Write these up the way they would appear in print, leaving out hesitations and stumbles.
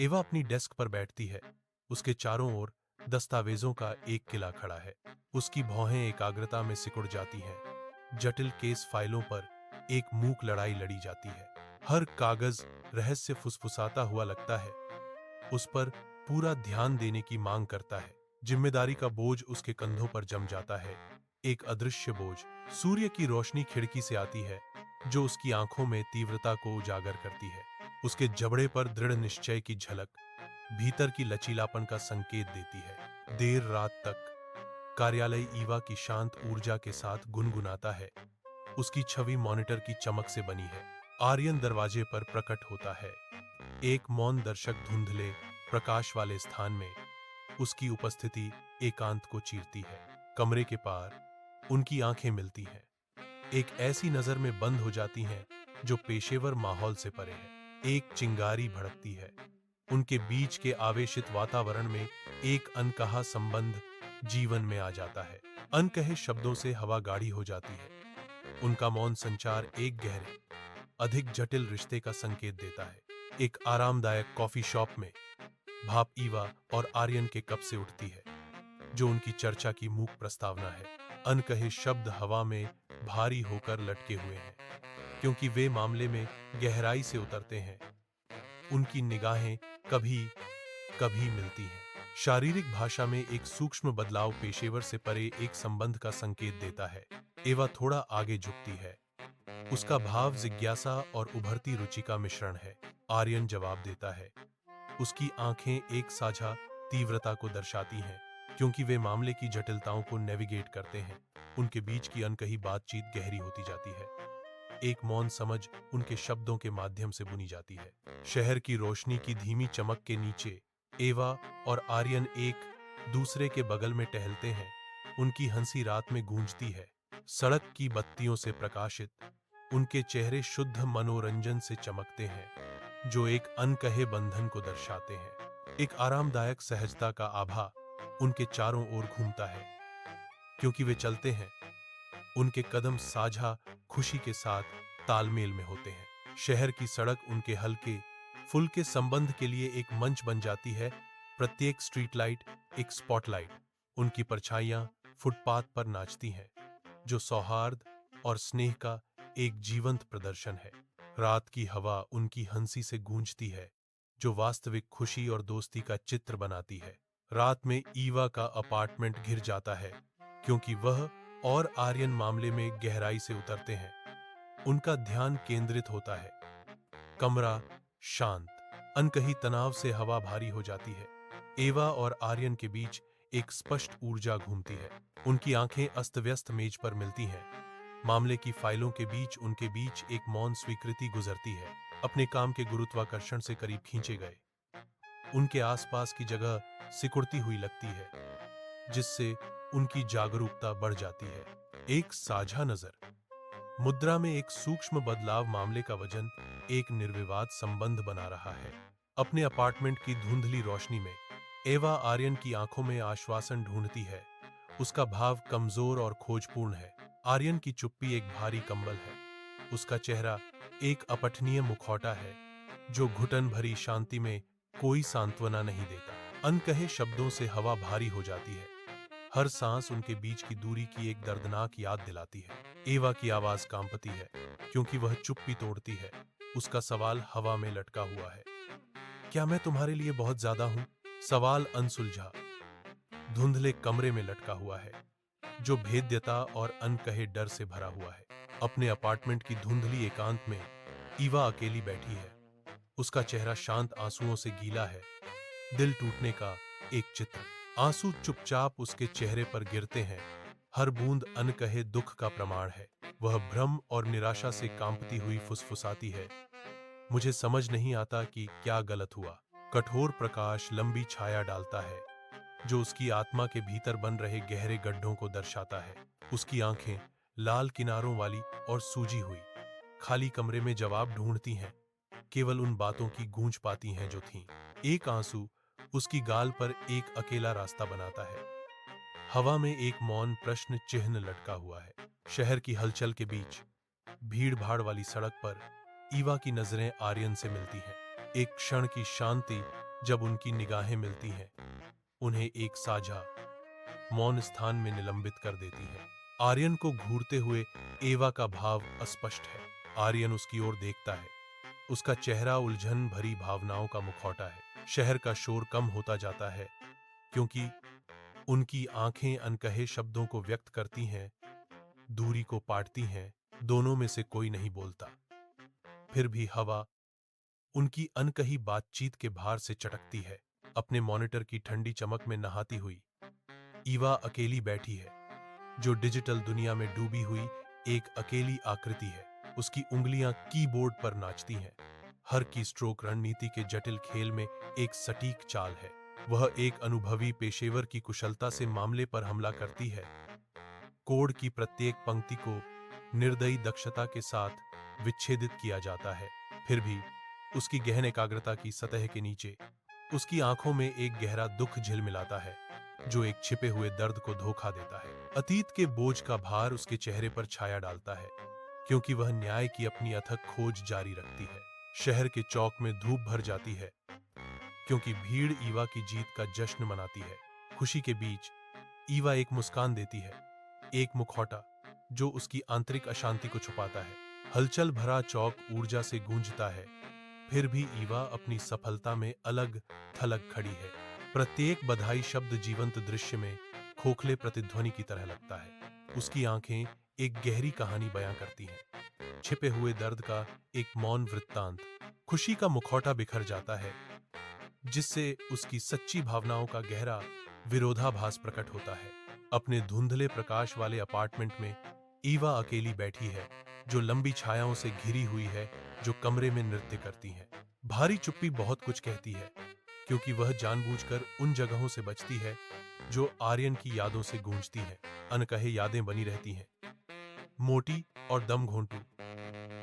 एवा अपनी डेस्क पर बैठती है। उसके चारों ओर दस्तावेजों का एक किला खड़ा है। उसकी भौहें एकाग्रता में सिकुड़ जाती हैं। जटिल केस फाइलों पर एक मूक लड़ाई लड़ी जाती है। हर कागज रहस्य फुसफुसाता हुआ लगता है। उस पर पूरा ध्यान देने की मांग करता है। जिम्मेदारी का बोझ उसके कंधों पर जम जाता है। एक अदृश्य बोझ। सूर्य की रोशनी खिड़की से आती है, जो उसकी आंखों में तीव्रता को उजागर करती है। उसके जबड़े पर दृढ़ निश्चय की झलक भीतर की लचीलापन का संकेत देती है। देर रात तक कार्यालय ईवा की शांत ऊर्जा के साथ गुनगुनाता है। उसकी छवि मॉनिटर की चमक से बनी है। आर्यन दरवाजे पर प्रकट होता है। एक मौन दर्शक धुंधले प्रकाश वाले स्थान में उसकी उपस्थिति एकांत को चीरती है। कमरे के पार उनकी आंखें मिलती हैं। एक ऐसी नजर में बंद हो जाती हैं जो पेशेवर माहौल से परे है। एक चिंगारी भड़कती है। उनके बीच के आवेशित वातावरण में एक अनकहा संबंध जीवन में आ जाता है। अनकहे शब्दों से हवा गाढ़ी हो जाती है। उनका मौन संचार एक गहरे, अधिक जटिल रिश्ते का संकेत देता है। एक आरामदायक कॉफी शॉप में भाप ईवा और आर्यन के कप से उठती है, जो उनकी चर्चा की मूक प्रस्तावना है। अनकहे शब्द हवा में भारी होकर लटके हुए हैं, क्योंकि वे मामले में गहराई से उतरते हैं। उनकी निगाहें कभी कभी मिलती हैं। शारीरिक भाषा में एक सूक्ष्म बदलाव पेशेवर से परे एक संबंध का संकेत देता है। एवा थोड़ा आगे झुकती है। उसका भाव जिज्ञासा और उभरती रुचि का मिश्रण है। आर्यन जवाब देता है। उसकी आंखें एक साझा तीव्रता को दर्शाती हैं, क्योंकि वे मामले की जटिलताओं को नेविगेट करते हैं। उनके बीच की अनकही बातचीत गहरी होती जाती है। एक मौन समझ उनके शब्दों के माध्यम से बुनी जाती है। शहर की रोशनी की धीमी चमक के नीचे एवा और आर्यन एक दूसरे के बगल में टहलते हैं। उनकी हंसी रात में गूंजती है। सड़क की बत्तियों से प्रकाशित उनके चेहरे शुद्ध मनोरंजन से चमकते हैं, जो एक अनकहे बंधन को दर्शाते हैं। एक आरामदायक सहजता का आभा उनके चारों ओर घूमता है। क्योंकि वे चलते हैं, उनके कदम साझा खुशी के साथ तालमेल में होते हैं। शहर की सड़क उनके हल्के फुल्के संबंध के लिए एक मंच बन जाती है। प्रत्येक स्ट्रीट लाइट एक स्पॉटलाइट। उनकी परछाइयां फुटपाथ पर नाचती हैं, जो सौहार्द और स्नेह का एक जीवंत प्रदर्शन है। रात की हवा उनकी हंसी से गूंजती है, जो वास्तविक खुशी और दोस्ती का चित्र बनाती है। रात में ईवा का अपार्टमेंट घिर जाता है, क्योंकि वह और आर्यन मामले में गहराई से उतरते हैं। उनका ध्यान केंद्रित होता है। कमरा शांत। अनकही तनाव से हवा भारी हो जाती है। एवा और आर्यन के बीच एक स्पष्ट ऊर्जा घूमती है। उनकी आंखें अस्त व्यस्त मेज पर मिलती हैं। मामले की फाइलों के बीच उनके बीच एक मौन स्वीकृति गुजरती है। अपने काम के गुरुत्वाकर्षण से करीब खींचे गए उनके आसपास की जगह सिकुड़ती हुई लगती है, जिससे उनकी जागरूकता बढ़ जाती है। एक साझा नजर मुद्रा में एक सूक्ष्म बदलाव मामले का वजन एक निर्विवाद संबंध बना रहा है। अपने अपार्टमेंट की धुंधली रोशनी में एवा आर्यन की आंखों में आश्वासन ढूंढती है। उसका भाव कमजोर और खोजपूर्ण है। आर्यन की चुप्पी एक भारी कंबल है। उसका चेहरा एक अपठनीय मुखौटा है, जो घुटन भरी शांति में कोई सांत्वना नहीं देता। अनकहे शब्दों से हवा भारी हो जाती है। हर सांस उनके बीच की दूरी की एक दर्दनाक याद दिलाती है। एवा की आवाज कांपती है, क्योंकि वह चुप्पी तोड़ती है। उसका सवाल हवा में लटका हुआ है। क्या मैं तुम्हारे लिए बहुत ज्यादा हूं? सवाल अनसुलझा धुंधले कमरे में लटका हुआ है, जो भेद्यता और अनकहे डर से भरा हुआ है। अपने अपार्टमेंट की धुंधली एकांत में ईवा अकेली बैठी है। उसका चेहरा शांत आंसुओं से गीला है। दिल टूटने का एक चित्र। आंसू चुपचाप उसके चेहरे पर गिरते हैं। हर बूंद अनकहे दुख का प्रमाण है। वह भ्रम और निराशा से कांपती हुई फुसफुसाती है। मुझे समझ नहीं आता कि क्या गलत हुआ। कठोर प्रकाश लंबी छाया डालता है, जो उसकी आत्मा के भीतर बन रहे गहरे गड्ढों को दर्शाता है। उसकी आंखें लाल किनारों वाली और सूजी हुई खाली कमरे में जवाब ढूंढती हैं। केवल उन बातों की गूंज पाती हैं जो थीं। एक आंसू उसकी गाल पर एक अकेला रास्ता बनाता है। हवा में एक मौन प्रश्न चिन्ह लटका हुआ है। शहर की हलचल के बीच भीड़ भाड़ वाली सड़क पर ईवा की नजरें आर्यन से मिलती हैं। एक क्षण की शांति जब उनकी निगाहें मिलती हैं, उन्हें एक साझा मौन स्थान में निलंबित कर देती है। आर्यन को घूरते हुए एवा का भाव अस्पष्ट है। आर्यन उसकी ओर देखता है। उसका चेहरा उलझन भरी भावनाओं का मुखौटा है। शहर का शोर कम होता जाता है क्योंकि उनकी आंखें अनकहे शब्दों को व्यक्त करती हैं, दूरी को पाटती हैं। दोनों में से कोई नहीं बोलता। फिर भी हवा उनकी अनकही बातचीत के भार से चटकती है। अपने मॉनिटर की ठंडी चमक में नहाती हुई ईवा अकेली बैठी है, जो डिजिटल दुनिया में डूबी हुई एक अकेली आकृति है। उसकी उंगलियां कीबोर्ड पर नाचती हैं। हर की स्ट्रोक रणनीति के जटिल खेल में एक सटीक चाल है। वह एक अनुभवी पेशेवर की कुशलता से मामले पर हमला करती है। कोड की प्रत्येक पंक्ति को निर्दयी दक्षता के साथ विच्छेदित किया जाता है। फिर भी उसकी गहन एकाग्रता की सतह के नीचे उसकी आंखों में एक गहरा दुख झिलमिलाता है, जो एक छिपे हुए दर्द को धोखा देता है। अतीत के बोझ का भार उसके चेहरे पर छाया डालता है, क्योंकि वह न्याय की अपनी अथक खोज जारी रखती है। शहर के चौक में धूप भर जाती है, क्योंकि भीड़ ईवा की जीत का जश्न मनाती है। खुशी के बीच ईवा एक मुस्कान देती है, एक मुखौटा जो उसकी आंतरिक अशांति को छुपाता है। हलचल भरा चौक ऊर्जा से गूंजता है। फिर भी ईवा अपनी सफलता में अलग थलग खड़ी है। प्रत्येक बधाई शब्द जीवंत दृश्य में खोखले प्रतिध्वनि की तरह लगता है। उसकी आंखें एक गहरी कहानी बयां करती हैं, छिपे हुए दर्द का एक मौन वृत्तांत। खुशी का मुखौटा बिखर जाता है, जिससे उसकी सच्ची भावनाओं का गहरा विरोधाभास प्रकट होता है। अपने धुंधले प्रकाश वाले अपार्टमेंट में ईवा अकेली बैठी है, जो लंबी छायाओं से घिरी हुई है, जो कमरे में नृत्य करती हैं। भारी चुप्पी बहुत कुछ कहती है, क्योंकि वह जानबूझकर उन जगहों से बचती है जो आर्यन की यादों से गूंजती हैं। अनकहे यादें बनी रहती हैं, मोटी और दम घोंटू।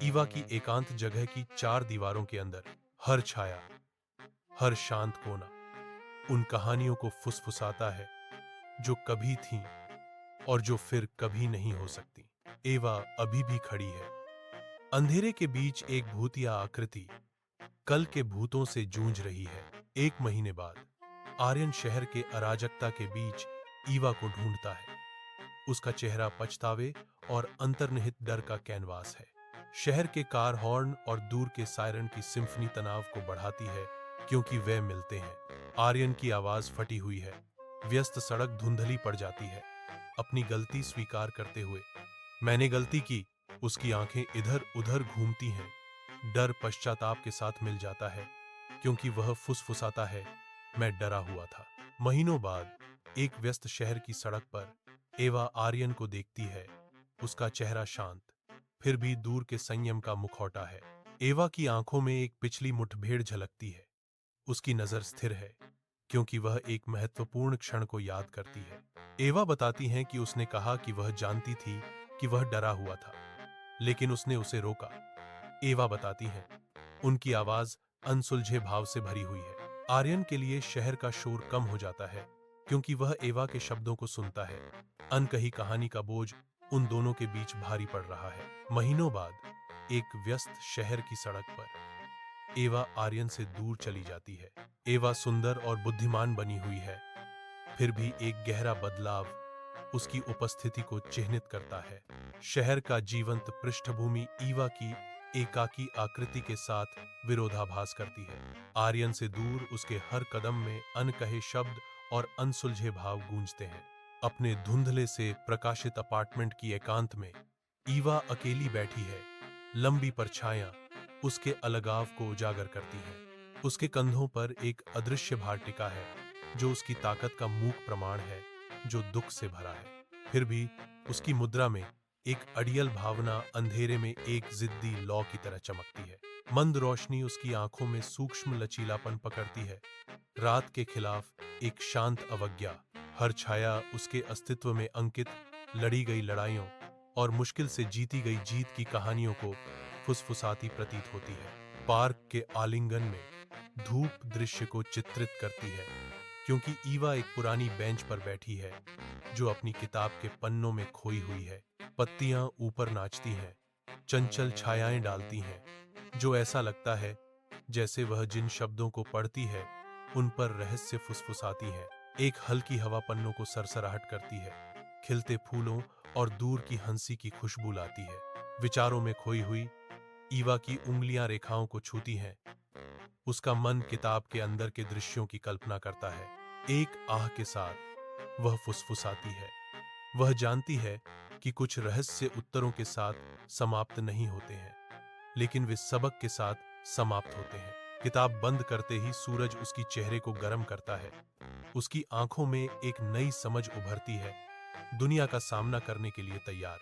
ईवा की एकांत जगह की चार दीवारों के अंदर हर छाया, हर शांत कोना उन कहानियों को फुसफुसाता है जो कभी थीं और जो फिर कभी नहीं हो सकती। एवा अभी भी खड़ी है, अंधेरे के बीच एक भूतिया आकृति कल के भूतों से जूझ रही है। 1 महीने बाद आर्यन शहर के अराजकता के बीच ईवा को ढूंढता है। उसका चेहरा पछतावे और अंतर्निहित डर का कैनवास है। शहर के कार हॉर्न और दूर के सायरन की सिम्फनी तनाव को बढ़ाती है, क्योंकि वे मिलते हैं। आर्यन की आवाज फटी हुई है। व्यस्त सड़क धुंधली पड़ जाती है। अपनी गलती स्वीकार करते हुए, मैंने गलती की। उसकी आंखें इधर उधर घूमती हैं। डर पश्चाताप के साथ मिल जाता है, क्योंकि वह फुसफुसाता है, मैं डरा हुआ था। महीनों बाद एक व्यस्त शहर की सड़क पर एवा आर्यन को देखती है। उसका चेहरा शांत, फिर भी दूर के संयम का मुखौटा है। एवा की आंखों में एक पिछली मुठभेड़ झलकती है। उसकी नजर स्थिर है, क्योंकि वह एक महत्वपूर्ण क्षण को याद करती है। एवा बताती हैं कि उसने कहा कि वह जानती थी कि वह डरा हुआ था, लेकिन उसने उसे रोका। एवा बताती हैं, उनकी आवाज अनसुलझे भाव से भरी हुई है। आर्यन के लिए शहर का शोर कम हो जाता है, क्योंकि वह एवा के शब्दों को सुनता है। अनकही कहानी का बोझ उन दोनों के बीच भारी पड़ रहा है। महीनों बाद एक व्यस्त शहर की सड़क पर एवा आर्यन से दूर चली जाती है। एवा सुंदर और बुद्धिमान बनी हुई है, फिर भी एक गहरा बदलाव उसकी उपस्थिति को चिह्नित करता है। शहर का जीवंत पृष्ठभूमि ईवा की एकाकी आकृति के साथ विरोधाभास करती है। आर्यन से दूर उसके हर कदम में अनकहे शब्द और अनसुलझे भाव गूंजते हैं। अपने धुंधले से प्रकाशित अपार्टमेंट की एकांत में ईवा अकेली बैठी है। लंबी परछाइयां उसके अलगाव को उजागर करती हैं। उसके कंधों पर एक अदृश्य भार टिका है, जो उसकी ताकत का मूक प्रमाण है, जो दुख से भरा है। फिर भी उसकी मुद्रा में एक अड़ियल भावना अंधेरे में एक जिद्दी लौ की तरह चमकती है। मंद रोशनी उसकी आंखों में सूक्ष्म लचीलापन पकड़ती है। रात के खिलाफ एक शांत अवज्ञा। हर छाया उसके अस्तित्व में अंकित लड़ी गई लड़ाइयों और मुश्किल से जीती गई जीत की कहानियों को फुसफुसाती प्रतीत होती है। पार्क के आलिंगन में धूप दृश्य को चित्रित करती है, क्योंकि ईवा एक पुरानी बेंच पर बैठी है, जो अपनी किताब के पन्नों में खोई हुई है। पत्तियां ऊपर नाचती हैं, चंचल छायाएं डालती हैं, जो ऐसा लगता है जैसे वह जिन शब्दों को पढ़ती है उन पर रहस्य फुसफुसाती हैं। एक हल्की हवा पन्नों को सरसराहट करती है, खिलते फूलों और दूर की हंसी की खुशबू लाती है। विचारों में खोई हुई ईवा की उंगलियां रेखाओं को छूती हैं। उसका मन किताब के अंदर के दृश्यों की कल्पना करता है। एक आह के साथ वह फुसफुसाती है। वह जानती है कि कुछ रहस्य उत्तरों के साथ समाप्त नहीं होते हैं, लेकिन वे सबक के साथ समाप्त होते हैं। किताब बंद करते ही सूरज उसकी चेहरे को गर्म करता है। उसकी आंखों में एक नई समझ उभरती है, दुनिया का सामना करने के लिए तैयार।